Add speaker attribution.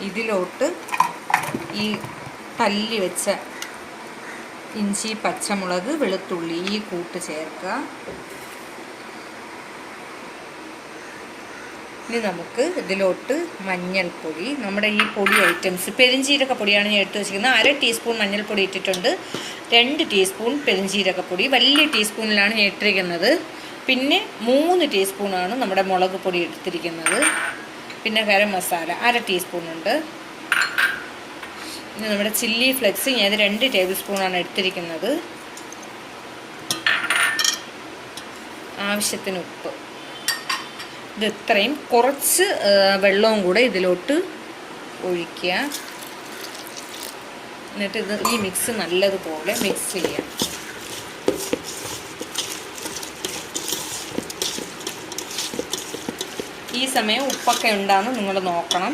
Speaker 1: ഇതിലോട്ട് ഈ തല്ലി വെച്ച ഇഞ്ചി, പച്ചമുളക്, വെളുത്തുള്ളി ഈ കൂട്ട് ചേർക്കുക. ഇനി നമുക്ക് ഇതിലോട്ട് മഞ്ഞൾപ്പൊടി, നമ്മുടെ ഈ പൊടി ഐറ്റംസ്, പെരുംജീരകപ്പൊടിയാണ് ഞാൻ എടുത്ത് വെച്ചിരിക്കുന്നത്. 1/2 ടീസ്പൂൺ മഞ്ഞൾപ്പൊടി ഇട്ടിട്ടുണ്ട്, 2 ടീസ്പൂൺ പെരുംജീരകപ്പൊടി, വലിയ ടീസ്പൂണിലാണ് ഞാൻ ഇട്ടിരിക്കുന്നത്. പിന്നെ 3 ടീസ്പൂണാണ് നമ്മുടെ മുളക് പൊടി എടുത്തിരിക്കുന്നത്. പിന്നെ ഗരം മസാല 1/2 ടീസ്പൂണുണ്ട്. പിന്നെ നമ്മുടെ ചില്ലി ഫ്ലെക്സ് ഞാൻ 2 ടേബിൾ സ്പൂണാണ് എടുത്തിരിക്കുന്നത്. ആവശ്യത്തിന് ഉപ്പ്. ഇത് ഇത്രയും കുറച്ച് വെള്ളവും കൂടെ ഇതിലോട്ട് ഒഴിക്കുക. എന്നിട്ട് ഈ മിക്സ് നല്ലതുപോലെ മിക്സ് ചെയ്യാം. ഈ സമയം ഉപ്പൊക്കെ ഉണ്ടാകുന്ന നിങ്ങൾ നോക്കണം.